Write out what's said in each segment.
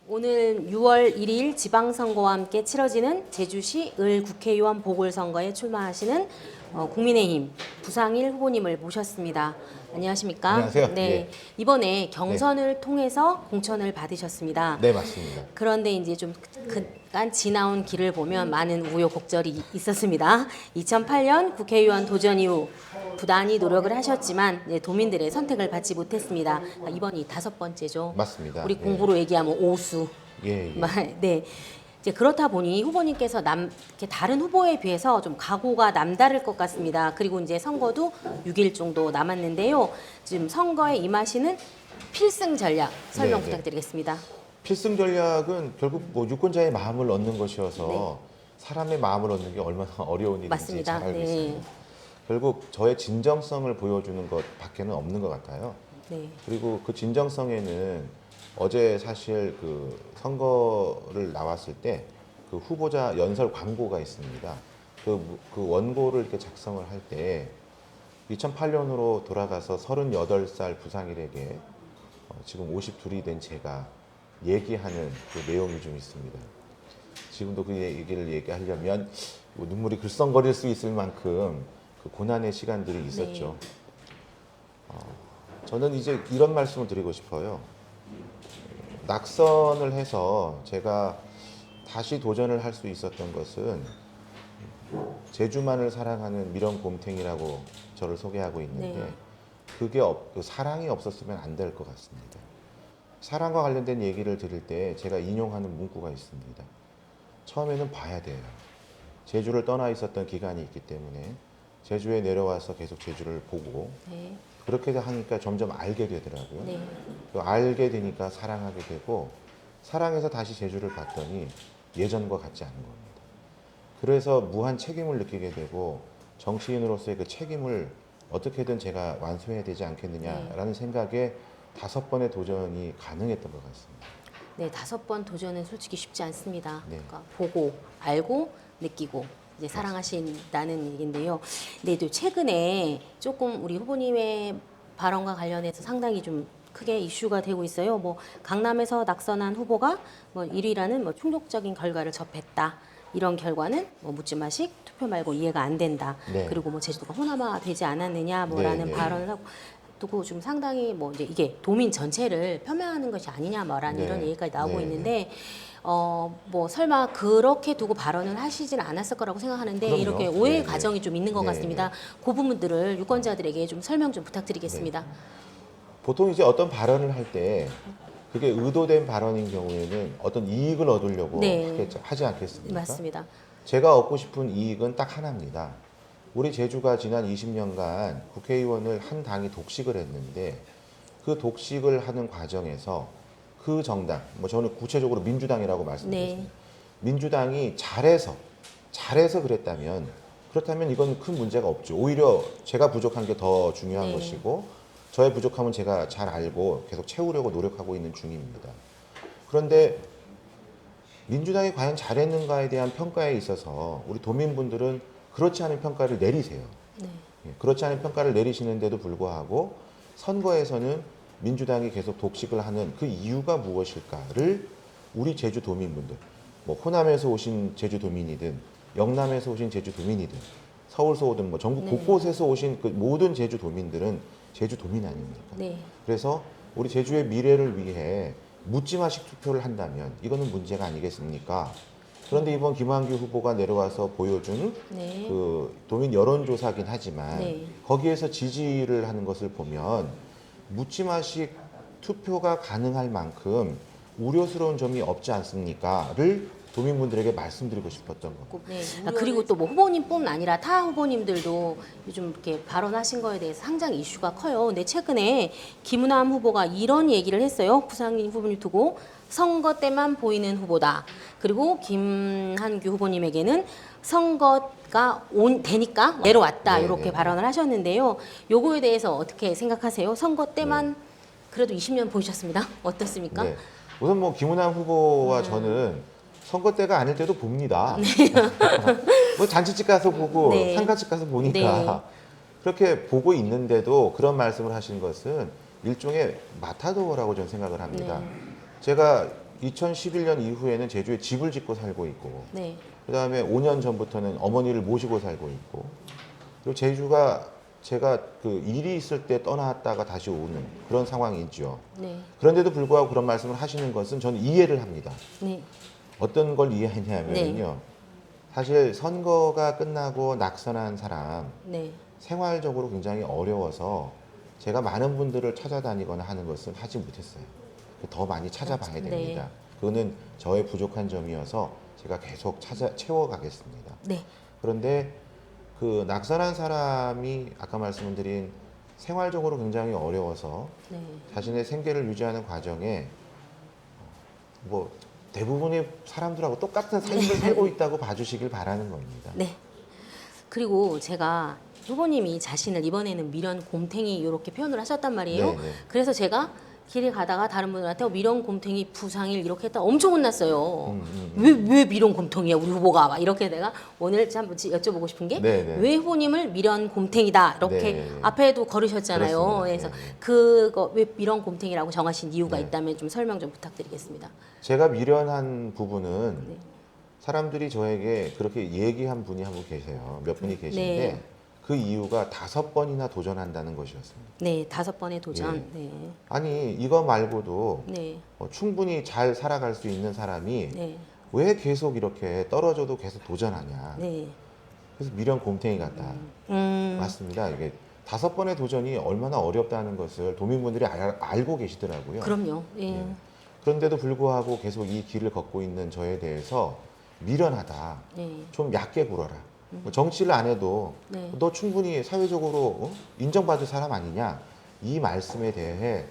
오늘 6월 1일 지방선거와 함께 치러지는 제주시 을 국회의원 보궐선거에 출마하시는 국민의힘 부상일 후보님을 모셨습니다. 안녕하십니까? 안녕하세요. 네, 예. 이번에 경선을 통해서 공천을 받으셨습니다. 네, 맞습니다. 그런데 이제 좀 그간 지나온 길을 보면 많은 우여곡절이 있었습니다. 2008년 국회의원 도전 이후 부단히 노력을 하셨지만 도민들의 선택을 받지 못했습니다. 이번이 5번째죠. 맞습니다. 우리 예. 공부로 얘기하면 오수. 예, 예. 네. 이제 그렇다 보니 후보님께서 이렇게 다른 후보에 비해서 좀 각오가 남다를 것 같습니다. 그리고 이제 선거도 6일 정도 남았는데요. 지금 선거에 임하시는 필승 전략 설명 네, 네. 부탁드리겠습니다. 필승 전략은 결국 뭐 유권자의 마음을 얻는 것이어서 네. 사람의 마음을 얻는 게 얼마나 어려운 일인지 맞습니다. 잘 알고 네. 있습니다. 결국 저의 진정성을 보여주는 것밖에는 없는 것 같아요. 네. 그리고 그 진정성에는 어제 사실 그 선거를 나왔을 때 그 후보자 연설 광고가 있습니다. 그 원고를 이렇게 작성을 할 때 2008년으로 돌아가서 38살 부상일에게 지금 52이 된 제가 얘기하는 그 내용이 좀 있습니다. 지금도 그 얘기를 얘기하려면 뭐 눈물이 글썽거릴 수 있을 만큼 그 고난의 시간들이 있었죠. 저는 이제 이런 말씀을 드리고 싶어요. 낙선을 해서 제가 다시 도전을 할 수 있었던 것은 제주만을 사랑하는 미련곰탱이라고 저를 소개하고 있는데 네. 그 사랑이 없었으면 안 될 것 같습니다. 사랑과 관련된 얘기를 들을 때 제가 인용하는 문구가 있습니다. 처음에는 봐야 돼요. 제주를 떠나 있었던 기간이 있기 때문에 제주에 내려와서 계속 제주를 보고 네. 그렇게 하니까 점점 알게 되더라고요. 네. 알게 되니까 사랑하게 되고 사랑해서 다시 제주를 봤더니 예전과 같지 않은 겁니다. 그래서 무한 책임을 느끼게 되고 정치인으로서의 그 책임을 어떻게든 제가 완수해야 되지 않겠느냐라는 생각에 5번의 도전이 가능했던 것 같습니다. 네, 5번 도전은 솔직히 쉽지 않습니다. 네. 그러니까 보고, 알고, 느끼고 이제 사랑하신다는 얘기인데요. 네, 또 최근에 조금 우리 후보님의 발언과 관련해서 상당히 좀 크게 이슈가 되고 있어요. 뭐 강남에서 낙선한 후보가 뭐 1위라는 뭐 충격적인 결과를 접했다. 이런 결과는 뭐 묻지마식 투표 말고 이해가 안 된다. 네. 그리고 뭐 제주도가 호남화되지 않았느냐 뭐라는 네, 네. 발언을 하고 두고 좀 상당히 뭐 이제 이게 도민 전체를 폄하하는 것이 아니냐 뭐라는 네. 이런 얘기까지 나오고 네, 있는데 뭐 설마 그렇게 두고 발언을 하시진 않았을 거라고 생각하는데 그럼요. 이렇게 오해의 네, 과정이 네. 좀 있는 것 네, 같습니다. 그 부분들을 유권자들에게 좀 설명 좀 부탁드리겠습니다. 보통 이제 어떤 발언을 할 때 그게 의도된 발언인 경우에는 어떤 이익을 얻으려고 네. 하지 않겠습니까? 맞습니다. 제가 얻고 싶은 이익은 딱 하나입니다. 우리 제주가 지난 20년간 국회의원을 한 당이 독식을 했는데 그 독식을 하는 과정에서 그 정당, 뭐 저는 구체적으로 민주당이라고 말씀드렸습니다. 민주당이 잘해서 그렇다면 이건 큰 문제가 없죠. 오히려 제가 부족한 게 더 중요한 네. 것이고 저의 부족함은 제가 잘 알고 계속 채우려고 노력하고 있는 중입니다. 그런데 민주당이 과연 잘했는가에 대한 평가에 있어서 우리 도민분들은 그렇지 않은 평가를 내리세요. 네. 그렇지 않은 평가를 내리시는데도 불구하고 선거에서는 민주당이 계속 독식을 하는 그 이유가 무엇일까를 우리 제주 도민분들, 뭐 호남에서 오신 제주 도민이든 영남에서 오신 제주 도민이든 서울서 오든 뭐 전국 네. 곳곳에서 오신 그 모든 제주 도민들은 제주 도민 아닙니까? 네. 그래서 우리 제주의 미래를 위해 묻지마식 투표를 한다면 이거는 문제가 아니겠습니까? 그런데 이번 김한규 후보가 내려와서 보여준 네. 그 도민 여론조사긴 하지만 네. 거기에서 지지를 하는 것을 보면 묻지마식 투표가 가능할 만큼 우려스러운 점이 없지 않습니까?를 도민분들에게 말씀드리고 싶었던 겁니다. 네. 그리고 또 뭐 후보님뿐 아니라 타 후보님들도 요즘 이렇게 발언하신 거에 대해서 상당히 이슈가 커요. 근데 최근에 김우남 후보가 이런 얘기를 했어요. 부상인 후보님 두고 선거 때만 보이는 후보다. 그리고 김한규 후보님에게는 선거가 되니까 내려왔다. 네, 이렇게 네. 발언을 하셨는데요. 요거에 대해서 어떻게 생각하세요? 선거 때만 그래도 20년 보이셨습니다. 어떻습니까? 네. 우선 뭐 김은남 후보와 저는 선거 때가 아닐 때도 봅니다. 뭐 잔치집 가서 보고 네. 상가집 가서 보니까 네. 그렇게 보고 있는데도 그런 말씀을 하신 것은 일종의 마타도어라고 저는 생각을 합니다. 네. 제가 2011년 이후에는 제주에 집을 짓고 살고 있고, 네. 그다음에 5년 전부터는 어머니를 모시고 살고 있고, 그리고 제주가 제가 그 일이 있을 때 떠났다가 다시 오는 그런 상황이죠. 네. 그런데도 불구하고 그런 말씀을 하시는 것은 저는 이해를 합니다. 네. 어떤 걸 이해하냐면요. 사실 선거가 끝나고 낙선한 사람, 네. 생활적으로 굉장히 어려워서 제가 많은 분들을 찾아다니거나 하는 것은 하지 못했어요. 더 많이 찾아봐야 네. 됩니다. 그거는 저의 부족한 점이어서 제가 계속 채워가겠습니다. 네. 그런데 그 낙선한 사람이 아까 말씀드린 생활적으로 굉장히 어려워서 네. 자신의 생계를 유지하는 과정에 뭐 대부분의 사람들하고 똑같은 삶을 살고 있다고 봐주시길 바라는 겁니다. 네. 그리고 제가 후보님이 자신을 이번에는 미련 곰탱이 이렇게 표현을 하셨단 말이에요. 네, 네. 그래서 제가 길에 가다가 다른 분들한테 미련 곰탱이 부상일 이렇게 했다 엄청 혼났어요. 왜 미련 곰탱이야 우리 후보가 막 이렇게 내가 오늘 한번 여쭤보고 싶은 게 네, 네. 왜 후보님을 미련 곰탱이다 이렇게 네. 앞에도 걸으셨잖아요. 그렇습니다. 그래서 네, 네. 그거 왜 미련 곰탱이라고 정하신 이유가 네. 있다면 좀 설명 좀 부탁드리겠습니다. 제가 미련한 부분은 네. 사람들이 저에게 그렇게 얘기한 분이 한 분 계세요. 몇 분이 계신데 네. 그 이유가 5번이나 도전한다는 것이었습니다. 네, 5번의 도전. 예. 네. 아니 이거 말고도 네. 충분히 잘 살아갈 수 있는 사람이 네. 왜 계속 이렇게 떨어져도 계속 도전하냐. 네. 그래서 미련 곰탱이 같다. 맞습니다. 이게 5번의 도전이 얼마나 어렵다는 것을 도민분들이 알고 계시더라고요. 그럼요. 예. 예. 그런데도 불구하고 계속 이 길을 걷고 있는 저에 대해서 미련하다. 네. 좀 얕게 굴어라. 뭐 정치를 안 해도 네. 너 충분히 사회적으로 인정받을 사람 아니냐. 이 말씀에 대해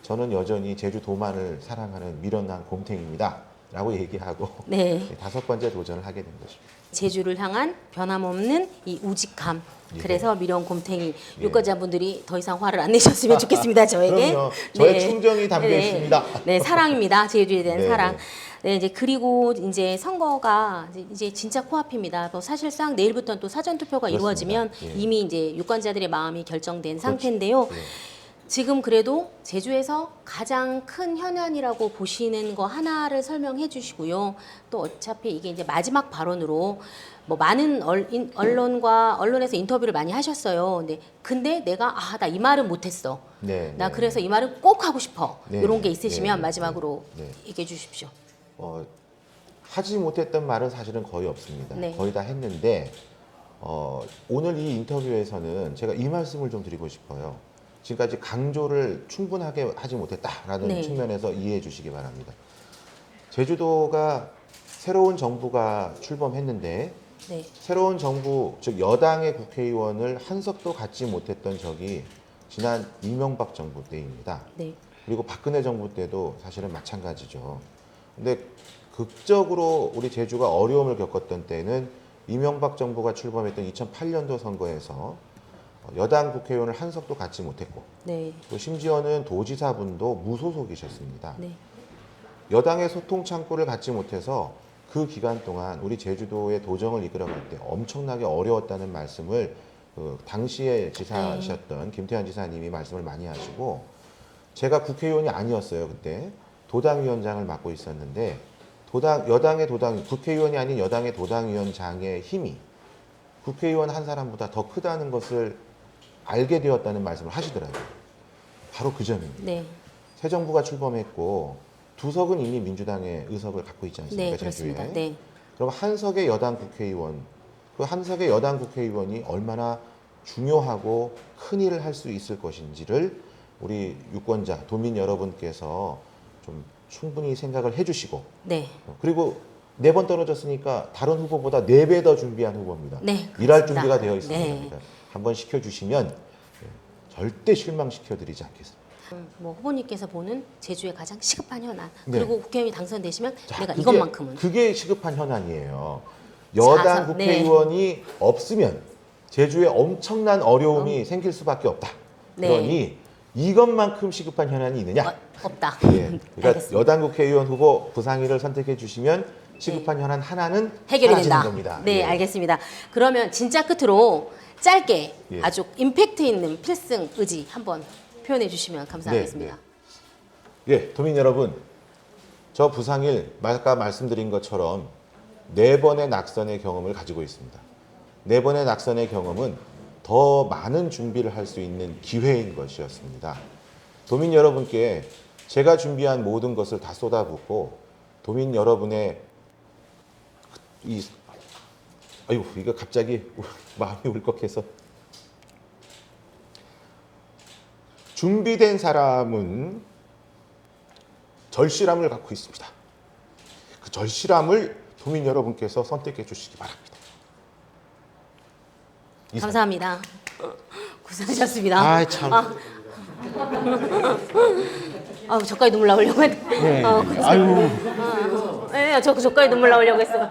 저는 여전히 제주도만을 사랑하는 미련한 곰탱입니다. 라고 얘기하고 네. 5번째 도전을 하게 된 것입니다. 제주를 향한 변함없는 이 우직함. 예. 그래서 미련 곰탱이 예. 유권자분들이 더 이상 화를 안 내셨으면 좋겠습니다. 저에게. 그럼요. 저의 충정이 담겨 있습니다. 네, 사랑입니다. 제주에 대한 네, 사랑. 네. 네, 이제 그리고 이제 선거가 이제 진짜 코앞입니다. 뭐 사실상 내일부터는 또 사전 투표가 그렇습니다. 이루어지면 예. 이미 이제 유권자들의 마음이 결정된 그렇죠. 상태인데요. 예. 지금 그래도 제주에서 가장 큰 현안이라고 보시는 거 하나를 설명해 주시고요. 또 어차피 이게 이제 마지막 발언으로 뭐 많은 언론에서 인터뷰를 많이 하셨어요. 근데 내가 나 이 말은 못했어. 네, 나 네. 그래서 이 말은 꼭 하고 싶어. 네, 이런 게 있으시면 네, 마지막으로 네. 얘기해 주십시오. 하지 못했던 말은 사실은 거의 없습니다. 네. 거의 다 했는데 오늘 이 인터뷰에서는 제가 이 말씀을 좀 드리고 싶어요. 지금까지 강조를 충분하게 하지 못했다라는 네. 측면에서 이해해 주시기 바랍니다. 제주도가 새로운 정부가 출범했는데 네. 새로운 정부, 즉 여당의 국회의원을 한석도 갖지 못했던 적이 지난 이명박 정부 때입니다. 네. 그리고 박근혜 정부 때도 사실은 마찬가지죠. 근데 극적으로 우리 제주가 어려움을 겪었던 때는 이명박 정부가 출범했던 2008년도 선거에서 여당 국회의원을 한석도 갖지 못했고 네. 또 심지어는 도지사분도 무소속이셨습니다. 네. 여당의 소통 창구를 갖지 못해서 그 기간 동안 우리 제주도의 도정을 이끌어갈 때 엄청나게 어려웠다는 말씀을 당시에 지사셨던 김태환 지사님이 말씀을 많이 하시고 제가 국회의원이 아니었어요. 그때 도당위원장을 맡고 있었는데 여당의 국회의원이 아닌 여당의 도당위원장의 힘이 국회의원 한 사람보다 더 크다는 것을 알게 되었다는 말씀을 하시더라고요. 바로 그 점입니다. 네. 새 정부가 출범했고 두석은 이미 민주당의 의석을 갖고 있지 않습니까? 네, 그렇습니다. 제주에. 네. 그럼 한석의 여당 국회의원, 그 한석의 여당 국회의원이 얼마나 중요하고 큰 일을 할 수 있을 것인지를 우리 유권자, 도민 여러분께서 좀 충분히 생각을 해주시고 네. 그리고 4번 떨어졌으니까 다른 후보보다 4배 더 준비한 후보입니다. 네, 일할 그렇습니다. 준비가 되어 있습니다. 네. 그러니까 한번 시켜주시면 절대 실망시켜드리지 않겠습니다. 뭐 후보님께서 보는 제주의 가장 시급한 현안 네. 그리고 국회의원이 당선되시면 자, 내가 그게- 이것만큼은 그게 시급한 현안이에요. 여당 자사, 국회의원이 없으면 제주에 엄청난 어려움이 생길 수밖에 없다. 네. 그러니 이것만큼 시급한 현안이 있느냐? 없다. 예. 그러니까 알겠습니다. 여당 국회의원 후보 부상일을 선택해 주시면 시급한 현안 하나는 해결이 사라지는 된다. 겁니다. 네, 예. 알겠습니다. 그러면 진짜 끝으로 짧게 예. 아주 임팩트 있는 필승 의지 한번 표현해 주시면 감사하겠습니다. 예, 도민 여러분, 저 부상일 아까 말씀드린 것처럼 4번의 낙선의 경험을 가지고 있습니다. 4번의 낙선의 경험은 더 많은 준비를 할 수 있는 기회인 것이었습니다. 도민 여러분께 제가 준비한 모든 것을 다 쏟아붓고 도민 여러분의 이거 갑자기 마음이 울컥해서 준비된 사람은 절실함을 갖고 있습니다. 그 절실함을 도민 여러분께서 선택해 주시기 바랍니다. 이상. 감사합니다. 고생하셨습니다. 아, 참. 저까지 눈물 나오려고 했. 네. 아유. 저까지 눈물 나오려고 했어.